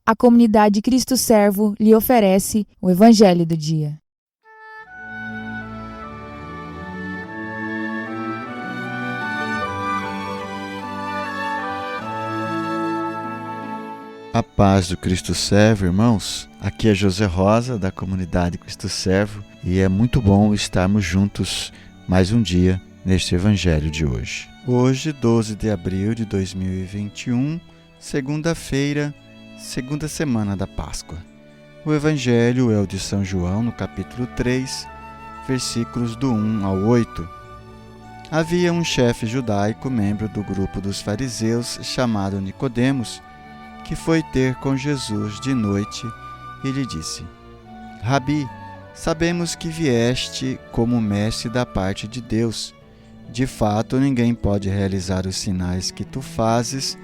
a comunidade Cristo Servo lhe oferece o Evangelho do Dia. A paz do Cristo Servo, irmãos. Aqui é José Rosa, da comunidade Cristo Servo, e é muito bom estarmos juntos mais um dia neste Evangelho de hoje. Hoje, 12 de abril de 2021, segunda-feira, segunda semana da Páscoa. O Evangelho é o de São João, no capítulo 3, versículos do 1 ao 8. Havia um chefe judaico, membro do grupo dos fariseus, chamado Nicodemos, que foi ter com Jesus de noite e lhe disse: Rabi, sabemos que vieste como mestre da parte de Deus. De fato, ninguém pode realizar os sinais que tu fazes,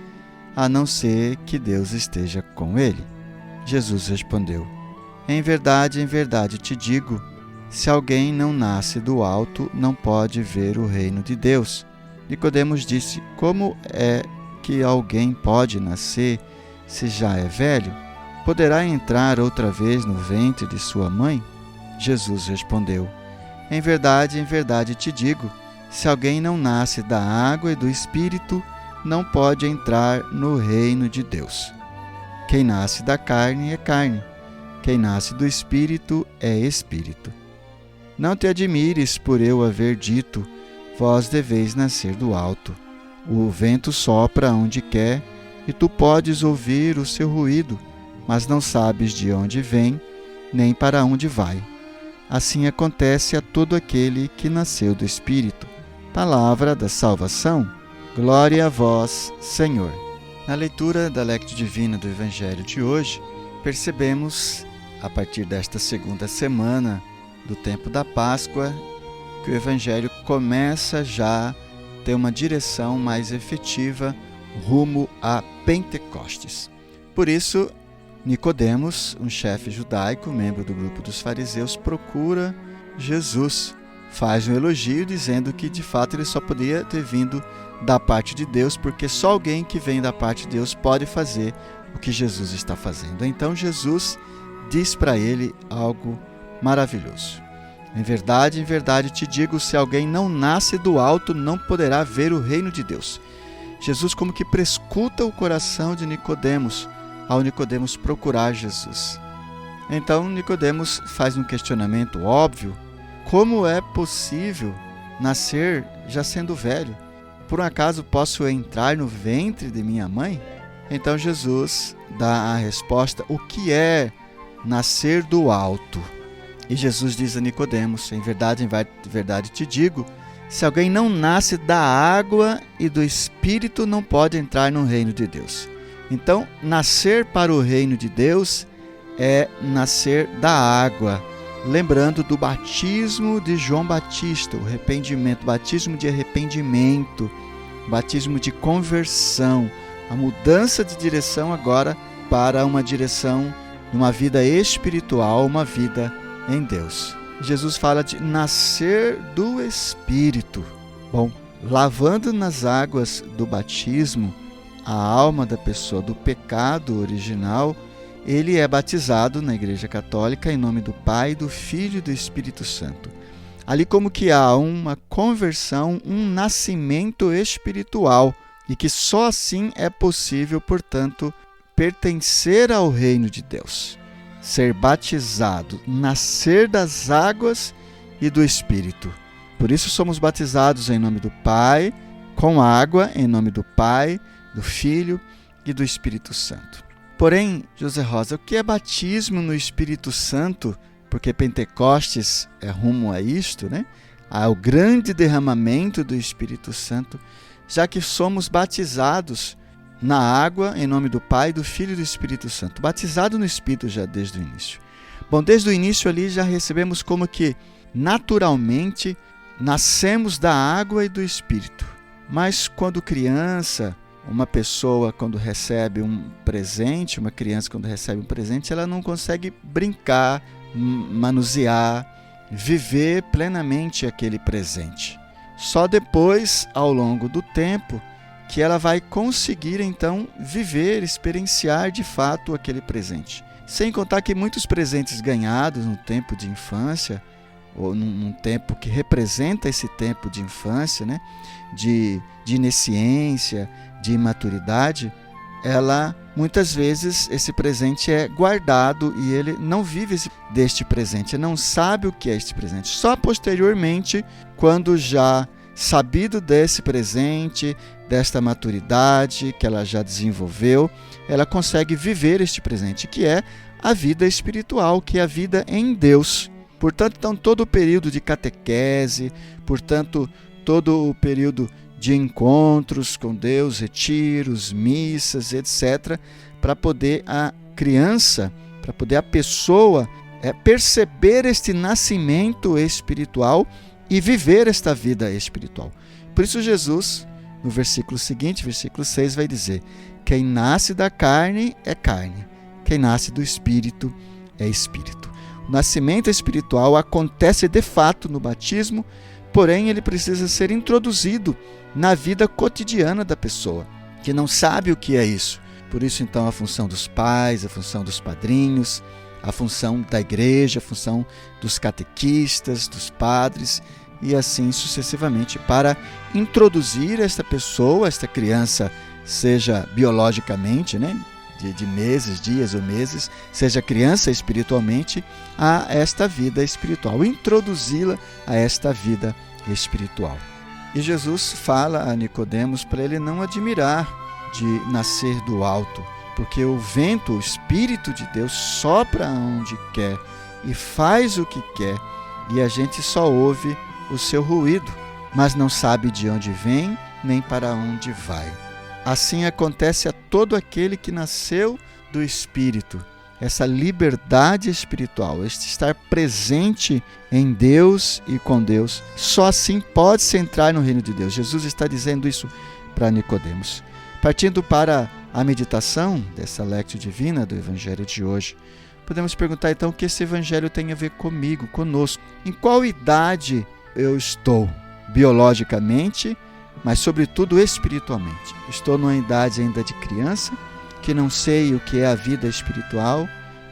a não ser que Deus esteja com ele. Jesus respondeu: em verdade te digo, se alguém não nasce do alto, não pode ver o reino de Deus. Nicodemos disse: como é que alguém pode nascer se já é velho? Poderá entrar outra vez no ventre de sua mãe? Jesus respondeu: em verdade te digo, se alguém não nasce da água e do Espírito, não pode entrar no reino de Deus. Quem nasce da carne é carne, quem nasce do Espírito é Espírito. Não te admires por eu haver dito, vós deveis nascer do alto. O vento sopra onde quer, e tu podes ouvir o seu ruído, mas não sabes de onde vem, nem para onde vai. Assim acontece a todo aquele que nasceu do Espírito. Palavra da salvação. Glória a vós, Senhor. Na leitura da Lectio Divina do Evangelho de hoje, percebemos, a partir desta segunda semana do tempo da Páscoa, que o Evangelho começa já a ter uma direção mais efetiva rumo a Pentecostes. Por isso, Nicodemos, um chefe judaico, membro do grupo dos fariseus, procura Jesus. Faz um elogio dizendo que, de fato, ele só podia ter vindo da parte de Deus, porque só alguém que vem da parte de Deus pode fazer o que Jesus está fazendo. Então, Jesus diz para ele algo maravilhoso. Em verdade te digo, se alguém não nasce do alto, não poderá ver o reino de Deus. Jesus como que prescuta o coração de Nicodemos, ao Nicodemos procurar Jesus. Então Nicodemos faz um questionamento óbvio: como é possível nascer já sendo velho? Por um acaso posso entrar no ventre de minha mãe? Então Jesus dá a resposta: o que é nascer do alto? E Jesus diz a Nicodemos: em verdade te digo, se alguém não nasce da água e do Espírito, não pode entrar no reino de Deus. Então, nascer para o reino de Deus é nascer da água, lembrando do batismo de João Batista, o arrependimento, batismo de arrependimento, batismo de conversão, a mudança de direção agora para uma direção de uma vida espiritual, uma vida em Deus. Jesus fala de nascer do Espírito. Bom, lavando nas águas do batismo a alma da pessoa do pecado original, ele é batizado na Igreja Católica em nome do Pai, do Filho e do Espírito Santo. Ali como que há uma conversão, um nascimento espiritual, e que só assim é possível, portanto, pertencer ao reino de Deus. Ser batizado, nascer das águas e do Espírito. Por isso somos batizados em nome do Pai, com água, em nome do Pai, do Filho e do Espírito Santo. Porém, José Rosa, o que é batismo no Espírito Santo? Porque Pentecostes é rumo a isto, né? Ao grande derramamento do Espírito Santo, já que somos batizados na água, em nome do Pai, do Filho e do Espírito Santo. Batizado no Espírito já desde o início. Bom, desde o início ali já recebemos como que naturalmente nascemos da água e do Espírito. Mas quando criança, uma pessoa quando recebe um presente, uma criança quando recebe um presente, ela não consegue brincar, manusear, viver plenamente aquele presente. Só depois, ao longo do tempo, que ela vai conseguir então viver, experienciar de fato aquele presente. Sem contar que muitos presentes ganhados no tempo de infância, ou num tempo que representa esse tempo de infância, né, de inesciência, de imaturidade, muitas vezes esse presente é guardado e ele não vive deste presente, não sabe o que é este presente. Só posteriormente, quando já sabido desse presente, desta maturidade que ela já desenvolveu, ela consegue viver este presente, que é a vida espiritual, que é a vida em Deus. Portanto, então, todo o período de catequese, portanto, todo o período de encontros com Deus, retiros, missas, etc., para poder a criança, para poder a pessoa perceber este nascimento espiritual e viver esta vida espiritual. Por isso Jesus, no versículo seguinte, versículo 6, vai dizer: quem nasce da carne é carne, quem nasce do Espírito é Espírito. O nascimento espiritual acontece de fato no batismo, porém ele precisa ser introduzido na vida cotidiana da pessoa, que não sabe o que é isso. Por isso, então, a função dos pais, a função dos padrinhos, a função da igreja, a função dos catequistas, dos padres, e assim sucessivamente, para introduzir esta pessoa, esta criança, seja biologicamente, né, de meses, dias ou meses, seja criança espiritualmente, a esta vida espiritual, introduzi-la a esta vida espiritual. E Jesus fala a Nicodemos para ele não admirar de nascer do alto, porque o vento, o Espírito de Deus, sopra onde quer e faz o que quer, e a gente só ouve o seu ruído, mas não sabe de onde vem nem para onde vai. Assim acontece a todo aquele que nasceu do Espírito. Essa liberdade espiritual, este estar presente em Deus e com Deus, só assim pode-se entrar no reino de Deus. Jesus está dizendo isso para Nicodemos. Partindo para a meditação dessa Lectio Divina do Evangelho de hoje, podemos perguntar então o que esse Evangelho tem a ver comigo, conosco. Em qual idade eu estou? Biologicamente, mas sobretudo espiritualmente. Estou numa idade ainda de criança, que não sei o que é a vida espiritual,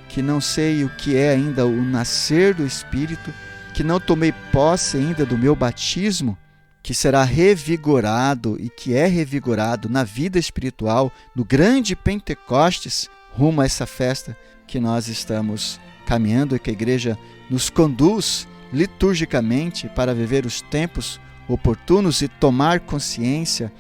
que não sei o que é ainda o nascer do Espírito, que não tomei posse ainda do meu batismo, que será revigorado e que é revigorado na vida espiritual, no grande Pentecostes, rumo a essa festa que nós estamos caminhando e que a igreja nos conduz liturgicamente para viver os tempos oportunos e tomar consciência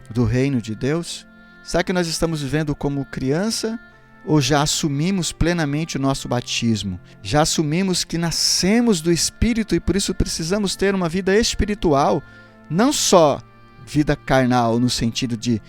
do reino de Deus? Será que nós estamos vivendo como criança ou já assumimos plenamente o nosso batismo? Já assumimos que nascemos do Espírito e por isso precisamos ter uma vida espiritual, não só vida carnal no sentido de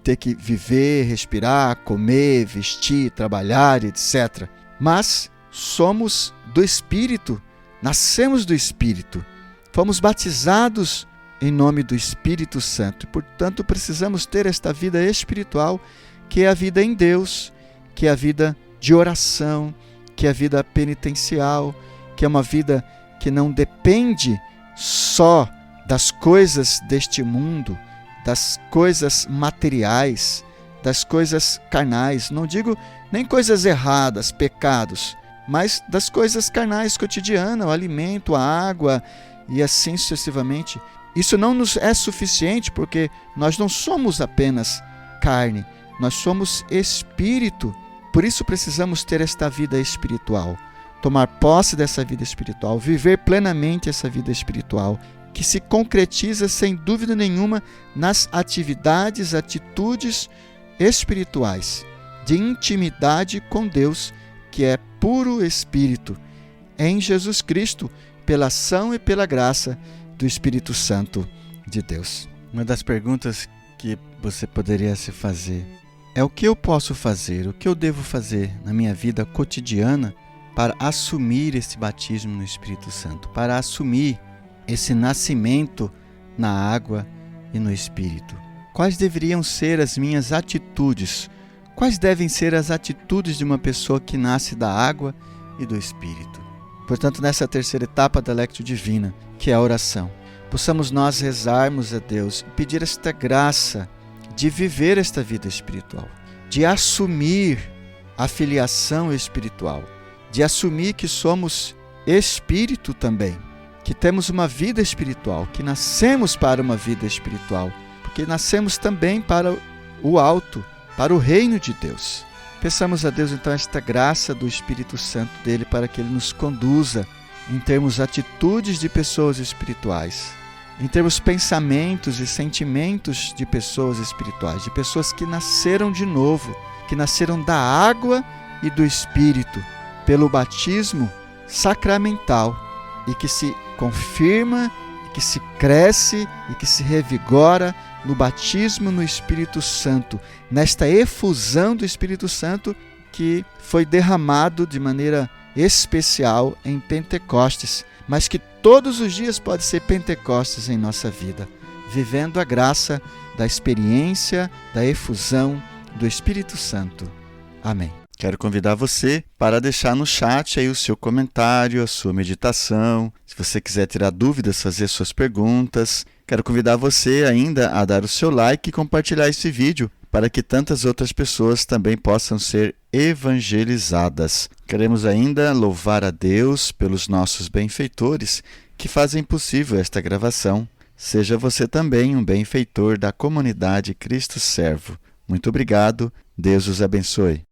ter que viver, respirar, comer, vestir, trabalhar, etc. Mas somos do Espírito, nascemos do Espírito, fomos batizados em nome do Espírito Santo e, portanto, precisamos ter esta vida espiritual, que é a vida em Deus, que é a vida de oração, que é a vida penitencial, que é uma vida que não depende só das coisas deste mundo, das coisas materiais, das coisas carnais. Não digo nem coisas erradas, pecados, mas das coisas carnais cotidianas, o alimento, a água e assim sucessivamente. Isso não nos é suficiente porque nós não somos apenas carne, nós somos espírito. Por isso precisamos ter esta vida espiritual, tomar posse dessa vida espiritual, viver plenamente essa vida espiritual, que se concretiza sem dúvida nenhuma nas atividades, atitudes espirituais, de intimidade com Deus, que é puro Espírito, em Jesus Cristo, pela ação e pela graça do Espírito Santo de Deus. Uma das perguntas que você poderia se fazer é: o que eu posso fazer, o que eu devo fazer na minha vida cotidiana para assumir esse batismo no Espírito Santo, para assumir esse nascimento na água e no Espírito? Quais deveriam ser as minhas atitudes? Quais devem ser as atitudes de uma pessoa que nasce da água e do Espírito? Portanto, nessa terceira etapa da Lectio Divina, que é a oração, possamos nós rezarmos a Deus e pedir esta graça de viver esta vida espiritual, de assumir a filiação espiritual, de assumir que somos espírito também, que temos uma vida espiritual, que nascemos para uma vida espiritual, porque nascemos também para o alto, para o reino de Deus. Peçamos a Deus então esta graça do Espírito Santo dele para que ele nos conduza em termos atitudes de pessoas espirituais, em termos pensamentos e sentimentos de pessoas espirituais, de pessoas que nasceram de novo, que nasceram da água e do Espírito, pelo batismo sacramental, e que se confirma, e que se cresce e que se revigora no batismo no Espírito Santo, nesta efusão do Espírito Santo que foi derramado de maneira especial em Pentecostes, mas que todos os dias pode ser Pentecostes em nossa vida, vivendo a graça da experiência, da efusão do Espírito Santo. Amém. Quero convidar você para deixar no chat aí o seu comentário, a sua meditação. Se você quiser tirar dúvidas, fazer suas perguntas. Quero convidar você ainda a dar o seu like e compartilhar esse vídeo para que tantas outras pessoas também possam ser evangelizadas. Queremos ainda louvar a Deus pelos nossos benfeitores que fazem possível esta gravação. Seja você também um benfeitor da comunidade Cristo Servo. Muito obrigado. Deus os abençoe.